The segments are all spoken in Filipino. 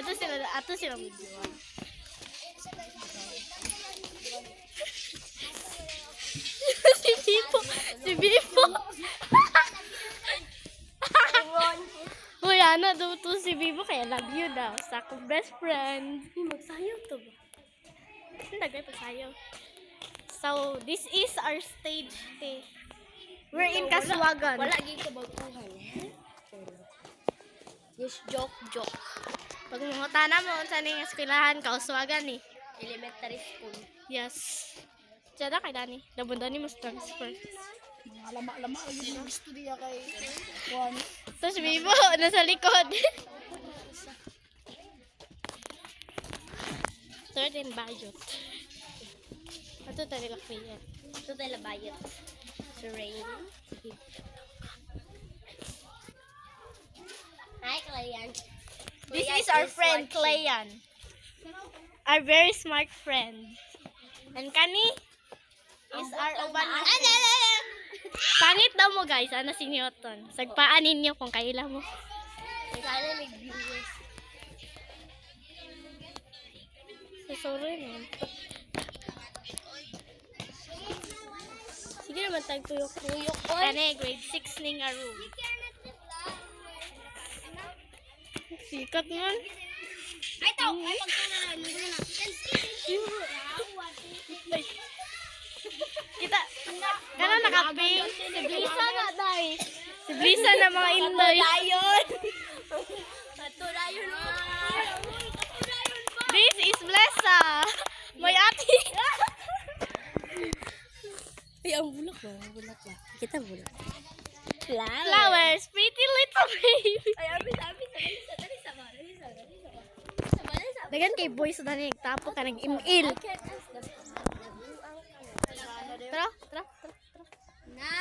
ato sila video. Si Bibo. Si Bibo. Uy, ano daw to si Bibo kaya love you daw. Sa akong best friend. Magsayaw to ba? Nagay pagsayaw. So, this is our stage. We're in Kaswagan. Wala gid ka baguhan. Yes, joke. Pag mangutana mo, saan yung eskwelahan, Kaswagan eh. Elementary school. Yes. Diyan kay Dani. Dabon Dani mas transfer. Lama lagi yung gusto diya kay Juan. Tapos Bibo, nasa likod. Certain budget. Ito talaga kaya. Ito talaga bayot. So rain. Hi, Clayan. This is our friend, Clayan. Our very smart friend. And kani is our uban. Pangit daw mo guys, ano si Newton. Sagpaan ninyo kung kailan mo. Sana may viewers. Sorry naman. Sige naman tag tuyok-tuyok. Kani, grade 6 ning a room. Sikat man. Ay, tao! Ay, pagkunan. Kita, kana nakaping. Si Blisa na, day. Si Blisa na mga intoy. Patulayon mo. This is Blessa. May ati. Ay, ang bulak ba? Kita bulak. Flowers, pretty little baby. Ay, abi. Dagan kay boys na nagtapo ka nag-email. Tara. Na.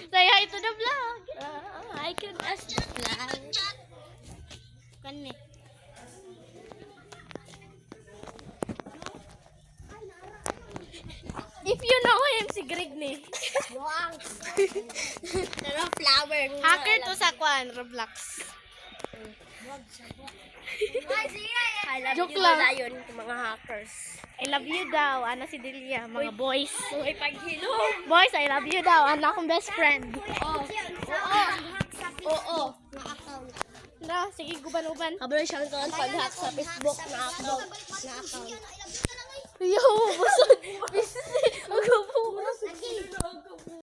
Say hi to the vlog. I can ask the flag. Kani. If you know him, si Greg ni. Wang. Pero flower. Hacker to sa kwan, Roblox. Joke lang. Yun, mga hackers. I love you daw, ana si Delia, mga boys. Uy, paghilo. Boys, I love you daw, ana akong best friend. Oo. Na, sige, guban-uban. Kabalo siyang tuwan pag-hack sa Facebook na account. Yo, busod. Busod. Ako po.